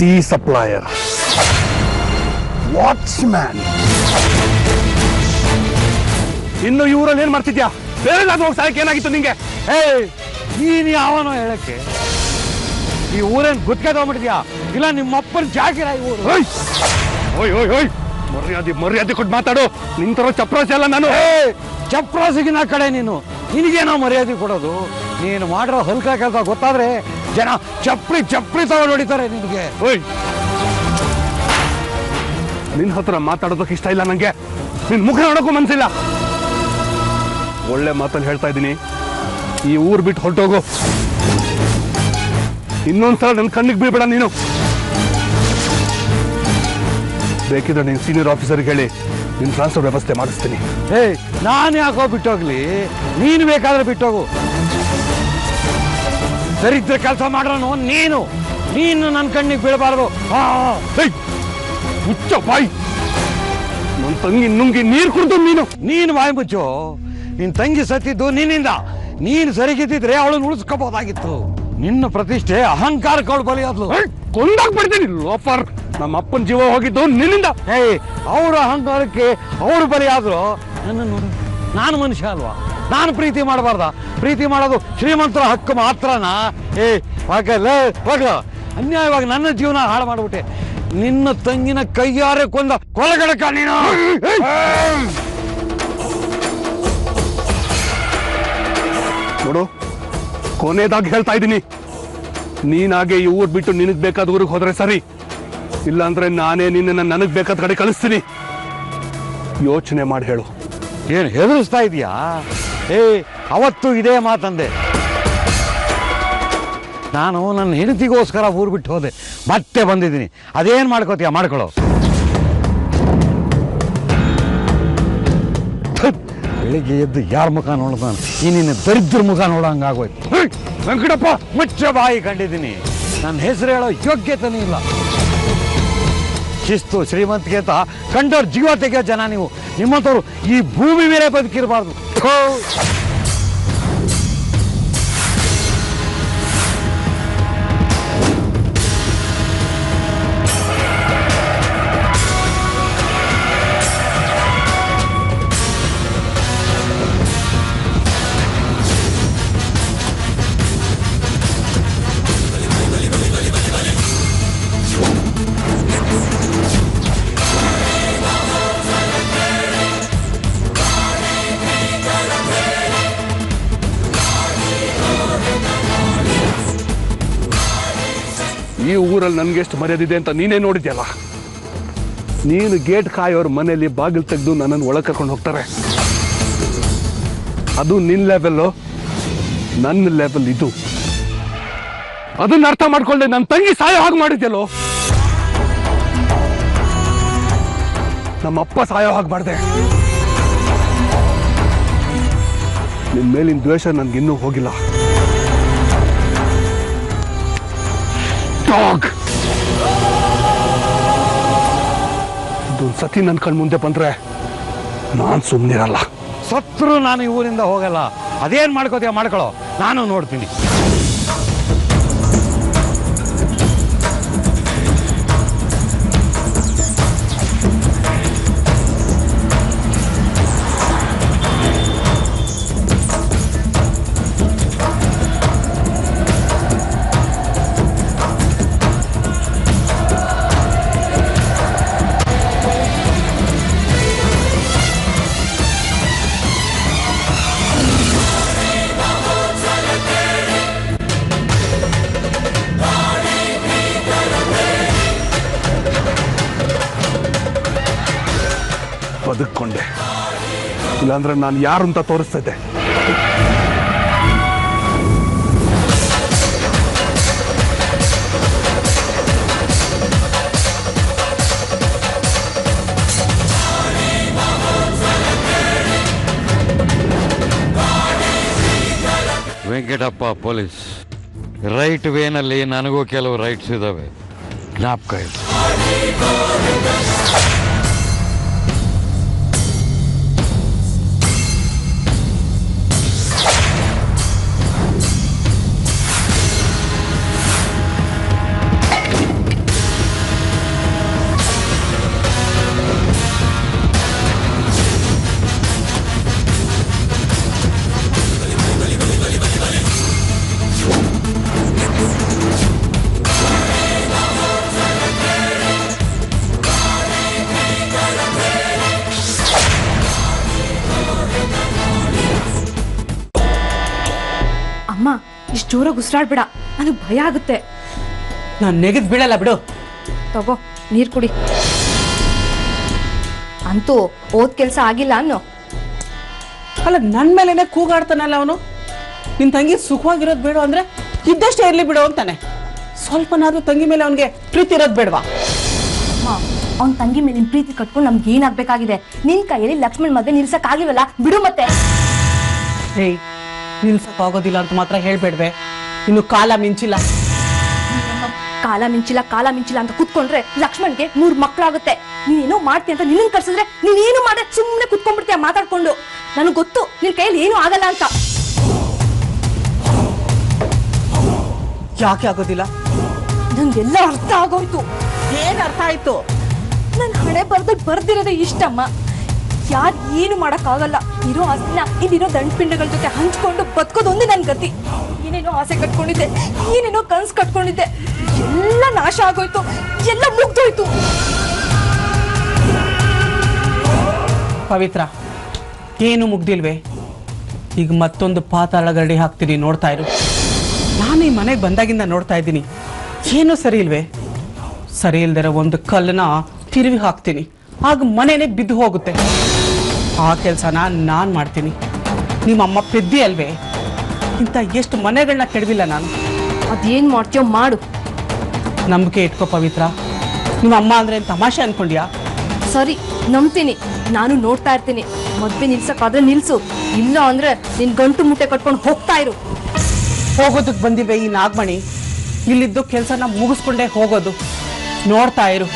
Tea supplier, watchman. ಇನ್ನು ಇವರಲ್ಲಿ ಏನ್ ಮಾಡ್ತಿದ್ಯಾ? ಬೇರೆ ಹೋಗಿ ಸಾಯಕ್ಕೆ ಏನಾಗಿತ್ತು ನಿಂಗೆ? ನೀನು ಯಾವನೋ ಹೇಳಕ್ಕೆ? ಈ ಊರೇನ್ ಗುತ್ತಿಗೆ ತಗೊಂಡ್ಬಿಟ್ಟಿದ್ಯಾ? ಇಲ್ಲ ನಿಮ್ಮಪ್ಪನ ಜಾಗಿರ ಈ ಊರು. ಓಯ್ ಓಯ್ ಓಯ್, ಮರ್ಯಾದೆ ಕೊಟ್ಟು ಮಾತಾಡು. ನಿಂತರ ಚಪ್ರಾಸಿ ಅಲ್ಲ ನಾನು. ಚಪ್ರಾಸಿಗಿನ ಕಡೆ ನೀನು, ನಿನಗೇನೋ ಮರ್ಯಾದೆ ಕೊಡೋದು? ನೀನು ಮಾಡಿರೋ ಹಲ್ಕ ಕೆಲಸ ಗೊತ್ತಾದ್ರೆ ಜನ ಚಪ್ರಿ ಚಪ್ರಿ ತಗೊಂಡು ಹೊಡಿತಾರೆ ನಿನಗೆ. ಓಯ್, ನಿನ್ ಹತ್ರ ಮಾತಾಡೋದಕ್ಕೆ ಇಷ್ಟ ಇಲ್ಲ ನಂಗೆ. ನಿನ್ ಮುಖ ನೋಡೋಕ್ಕೂ ಮನ್ಸಿಲ್ಲ. ಒಳ್ಳೆ ಮಾತಲ್ಲಿ ಹೇಳ್ತಾ ಇದ್ದೀನಿ, ಈ ಊರ್ ಬಿಟ್ಟು ಹೊರಟೋಗು. ಇನ್ನೊಂದ್ಸಲ ನನ್ನ ಕಣ್ಣಿಗೆ ಬೀಳ್ಬೇಡ ನೀನು. ಬೇಕಿದ್ರೆ ನೀನು ಸೀನಿಯರ್ ಆಫೀಸರ್ಗೆ ಹೇಳಿ ನಿನ್ ಟ್ರಾನ್ಸ್ಫರ್ ವ್ಯವಸ್ಥೆ ಮಾಡಿಸ್ತೀನಿ. ನಾನು ಯಾಕೋ ಬಿಟ್ಟೋಗ್ಲಿ? ನೀನು ಬೇಕಾದ್ರೆ ಬಿಟ್ಟೋಗು. ದರಿದ್ರ ಕೆಲಸ ಮಾಡೋನು ನೀನು. ನನ್ನ ಕಣ್ಣಿಗೆ ಬೀಳಬಾರ್ದು. ಮುಚ್ಚ ಬಾಯಿ. ನನ್ನ ತಂಗಿ ನುಂಗಿ ನೀರು ಕುಡಿದು ನೀನು ಬಾಯಿ ಮುಚ್ಚು. ನಿನ್ ತಂಗಿ ಸತ್ತಿದ್ದು ನಿನ್ನಿಂದ. ನೀನು ಸರಿಗಿದ್ದಿದ್ರೆ ಅವಳನ್ನು ಉಳಿಸ್ಕೋಬಹುದಾಗಿತ್ತು. ನಿನ್ನ ಪ್ರತಿಷ್ಠೆ ಅಹಂಕಾರಕ್ಕೆ ಅವಳು ಬಲಿಯಾದ್ಲು. ಕೊಂದಾಗ್ಬಿಡ್ತೀನಿ ಲೋಫರ್. ನಮ್ಮ ಅಪ್ಪನ ಜೀವ ಹೋಗಿದ್ದು ನಿನ್ನಿಂದ. ಅವರ ಅಹಂಕಾರಕ್ಕೆ ಅವಳು ಬಲಿಯಾದ್ರು. ನನ್ನ ನೋಡು, ನಾನು ಮನುಷ್ಯ ಅಲ್ವಾ? ನಾನು ಪ್ರೀತಿ ಮಾಡಬಾರ್ದ? ಪ್ರೀತಿ ಮಾಡೋದು ಶ್ರೀಮಂತರ ಹಕ್ಕು ಮಾತ್ರನಾ? ಅನ್ಯಾಯವಾಗಿ ನನ್ನ ಜೀವನ ಹಾಳು ಮಾಡ್ಬಿಟ್ಟೆ. ನಿನ್ನ ತಂಗಿನ ಕೈಯಾರೆ ಕೊಂದ ಕೊಲಗಡಕ ನೀನು. ನೋಡು, ಕೊನೆದಾಗಿ ಹೇಳ್ತಾ ಇದ್ದೀನಿ, ನೀನಾಗೆ ಈ ಊರ್ ಬಿಟ್ಟು ನಿನಗ್ ಬೇಕಾದ ಊರಿಗೆ ಹೋದ್ರೆ ಸರಿ. ಇಲ್ಲಾಂದ್ರೆ ನಾನೇ ನಿನ್ನ ನನಗ್ ಬೇಕಾದ ಕಡೆ ಕಳಿಸ್ತೀನಿ. ಯೋಚನೆ ಮಾಡಿ ಹೇಳು. ಏನು ಹೆದರಿಸ್ತಾ ಇದೀಯಾ? ಅವತ್ತು ಇದೇ ಮಾತಂದೆ. ನಾನು ನನ್ನ ಹೆಂಡತಿಗೋಸ್ಕರ ಊರು ಬಿಟ್ಟು ಹೋದೆ, ಮತ್ತೆ ಬಂದಿದ್ದೀನಿ. ಅದೇನು ಮಾಡ್ಕೋತೀಯ ಮಾಡ್ಕೊಳ್ಳೋ. ಬೆಳಿಗ್ಗೆ ಎದ್ದು ಯಾರ ಮುಖ ನೋಡ್ತಾನೆ? ಈ ನಿನ್ನ ದರಿದ್ರ ಮುಖ ನೋಡೋಂಗಾಗೋಯ್ತು. ವೆಂಕಟಪ್ಪ, ಮುಚ್ಚ ಬಾಯಿ. ಕಂಡಿದ್ದೀನಿ. ನನ್ನ ಹೆಸರು ಹೇಳೋ ಯೋಗ್ಯತೆನೂ ಇಲ್ಲ. ಶಿಸ್ತು ಶ್ರೀಮಂತಿಗೆ ಅಂತ ಕಂಡವ್ರು ಜೀವ ತೆಗೆಯೋ ಜನ ನೀವು. ನಿಮ್ಮಂಥವ್ರು ಈ ಭೂಮಿ ಮೇಲೆ ಬದುಕಿರಬಾರ್ದು. ಈ ಊರಲ್ಲಿ ನನ್ಗೆ ಎಷ್ಟು ಮರ್ಯಾದಿದೆ ಅಂತ ನೀನೇ ನೋಡಿದ್ಯಲ್ಲ. ನೀನು ಗೇಟ್ ಕಾಯೋರ್ ಮನೆಯಲ್ಲಿ ಬಾಗಿಲು ತೆಗೆದು ನನ್ನನ್ನು ಒಳಗೆ ಕರ್ಕೊಂಡು ಹೋಗ್ತಾರೆ. ಅದು ನಿನ್ನ ಲೆವೆಲ್ಲು, ನನ್ನ ಲೆವೆಲ್ ಇದು. ಅದನ್ನ ಅರ್ಥ ಮಾಡ್ಕೊಂಡೆ ನನ್ನ ತಂಗಿ ಸಾಯೋ ಹಾಗೆ ಮಾಡಿದ್ಯಲ್ಲೋ. ನಮ್ಮಪ್ಪ ಸಾಯೋ ಹಾಗೆ ಮಾಡಿದೆ. ನಿನ್ನ ಮೇಲಿನ ದ್ವೇಷ ನನ್ಗಿನ್ನೂ ಹೋಗಿಲ್ಲ. ಇದೊಂದು ಸತಿ ನನ್ನ ಕಣ್ ಮುಂದೆ ಬಂದ್ರೆ ನಾನು ಸುಮ್ಮನಿರಲ್ಲ. ಸತ್ರು ನಾನು ಈ ಊರಿಂದ ಹೋಗಲ್ಲ. ಅದೇನು ಮಾಡ್ಕೋತೀಯ ಮಾಡ್ಕೊಳ್ಳೋ, ನಾನು ನೋಡ್ತೀನಿ. ಬದುಕೊಂಡೆ, ಇಲ್ಲಾಂದ್ರೆ ನಾನು ಯಾರು ಅಂತ ತೋರಿಸ್ತಿದ್ದೆ. ವೆಂಕಟಪ್ಪ ಪೊಲೀಸ್. ರೈಟ್ ವೇನಲ್ಲಿ ನನಗೂ ಕೆಲವು ರೈಟ್ಸ್ ಇದ್ದಾವೆ, ಜ್ಞಾಪಕ ಇದೆ. ಇಷ್ಟು ಜೋರಾಗಿ ಉಸಿರಾಡ್ಬೇಡ, ನನಗೆ ಭಯ ಆಗುತ್ತೆ. ನಾನು ನೆಗೆದ್ ಬೀಳಲ್ಲ ಬಿಡು. ತಗೋ ನೀರು ಕುಡಿ. ಅಂತೂ ಓದ್ ಕೆಲಸ ಆಗಿಲ್ಲ ಅನ್ನೋ. ಅಲ್ಲ ನನ್ನ ಮೇಲೇನೆ ಕೂಗಾಡ್ತಾನಲ್ಲ ಅವನು. ನಿನ್ ತಂಗಿ ಸುಖವಾಗಿರೋದು ಬೇಡ ಅಂದ್ರೆ ಇದ್ದಷ್ಟೇ ಇರ್ಲಿ ಬಿಡು ಅಂತಾನೆ. ಸ್ವಲ್ಪನಾದ್ರೂ ತಂಗಿ ಮೇಲೆ ಅವನಿಗೆ ಪ್ರೀತಿ ಇರೋದು ಬೇಡವಾ? ಅವ್ನ ತಂಗಿ ಮೇಲೆ ನಿನ್ ಪ್ರೀತಿ ಕಟ್ಕೊಂಡು ನಮ್ಗೆ ಏನಾಗ್ಬೇಕಾಗಿದೆ? ನಿನ್ ಕೈಯಲ್ಲಿ ಲಕ್ಷ್ಮಣ್ ಮದ್ವೆ ನಿಲ್ಸಕ್ ಆಗಿಲ್ವಲ್ಲ, ಬಿಡು ಮತ್ತೆ. ಹೇಯ್, ನಿಲ್ಸಕ್ ಆಗೋದಿಲ್ಲ ಅಂತ ಮಾತ್ರ ಹೇಳ್ಬೇಡ್ವೆ. ಇನ್ನು ಕಾಲ ಮಿಂಚಿಲ್ಲ. ಕಾಲ ಮಿಂಚಿಲ್ಲ ಅಂತ ಕುತ್ಕೊಂಡ್ರೆ ಲಕ್ಷ್ಮಣ್ಗೆ 3 ಮಕ್ಳಾಗುತ್ತೆ. ನೀನೇನೋ ಮಾಡ್ತೀಯ ಅಂತ ನಿನ್ನ ಕರ್ಸಿದ್ರೆ ನೀನೇನು ಮಾಡ ಸುಮ್ಮನೆ ಕುತ್ಕೊಂಡ್ಬಿಡ್ತೀಯ ಮಾತಾಡ್ಕೊಂಡು. ನನಗೆ ಗೊತ್ತು ನಿನ್ ಕೈಯಲ್ಲಿ ಏನೂ ಆಗಲ್ಲ ಅಂತ. ಯಾಕೆ ಆಗೋದಿಲ್ಲ? ನಂಗೆಲ್ಲ ಅರ್ಥ ಆಗೋಯ್ತು. ಏನ್ ಅರ್ಥ ಆಯ್ತು? ನನ್ ಹಣೆ ಬರ್ದಿರೋದೇ ಇಷ್ಟಮ್ಮ. ಯಾರು ಏನು ಮಾಡಕ್ ಆಗಲ್ಲ. ಇರೋ ಆಸೆನ ಇಲ್ಲಿರೋ ದಂಡಪಿಂಡಗಳ ಜೊತೆ ಹಂಚ್ಕೊಂಡು ಬದುಕೋದೊಂದೇ ನನ್ ಗತಿ. ಏನೇನೋ ಆಸೆ ಕಟ್ಕೊಂಡಿದ್ದೆ, ಏನೇನೋ ಕನ್ಸು ಕಟ್ಕೊಂಡಿದ್ದೆ, ಎಲ್ಲ ನಾಶ ಆಗೋಯ್ತು, ಎಲ್ಲ ಮುಗ್ದೋಯ್ತು. ಪವಿತ್ರ, ಏನು ಮುಗ್ದಿಲ್ವೇ? ಈಗ ಮತ್ತೊಂದು ಪಾತಾಳ ಗರಡಿ ಹಾಕ್ತೀನಿ, ನೋಡ್ತಾ ಇರು. ನಾನು ಈ ಮನೆಗೆ ಬಂದಾಗಿಂದ ನೋಡ್ತಾ ಇದ್ದೀನಿ, ಏನು ಸರಿ ಇಲ್ವೇ? ಸರಿ ಇಲ್ದಿರೋ ಒಂದು ಕಲ್ಲನ್ನ ತಿರುವಿ ಹಾಕ್ತೀನಿ, ಆಗ ಮನೆನೇ ಬಿದ್ದು ಹೋಗುತ್ತೆ. ಆ ಕೆಲಸನ ನಾನು ಮಾಡ್ತೀನಿ. ನಿಮ್ಮಮ್ಮ ಪೆದ್ದಿ ಅಲ್ವೇ? ಇಂಥ ಎಷ್ಟು ಮನೆಗಳನ್ನ ಕೆಡವಿಲ್ಲ ನಾನು. ಅದೇನ್ ಮಾಡ್ತೀಯೋ ಮಾಡು. ನಂಬಿಕೆ ಇಟ್ಕೋ ಪವಿತ್ರ. ನಿಮ್ಮ ಅಮ್ಮ ಅಂದ್ರೆ ತಮಾಷೆ ಅನ್ಕೊಂಡ್ಯಾ? ಸರಿ, ನಂಬ್ತೀನಿ. ನಾನು ನೋಡ್ತಾ ಇರ್ತೀನಿ. ಮದ್ವೆ ನಿಲ್ಸಕ್ಕಾದ್ರೆ ನಿಲ್ಸು, ಇಲ್ಲ ಅಂದ್ರೆ ನಿನ್ ಗಂಟು ಮುಟ್ಟೆ ಕಟ್ಕೊಂಡು ಹೋಗ್ತಾ ಇರು. ಹೋಗೋದಕ್ಕೆ ಬಂದಿವೆ ಈ ನಾಗಮಣಿ. ಇಲ್ಲಿದ್ದು ಕೆಲಸನ ಮುಗಿಸ್ಕೊಂಡೇ ಹೋಗೋದು. ನೋಡ್ತಾ ಇರು,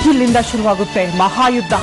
ಇಲ್ಲಿಂದ ಶುರುವಾಗುತ್ತೆ ಮಹಾಯುದ್ಧ.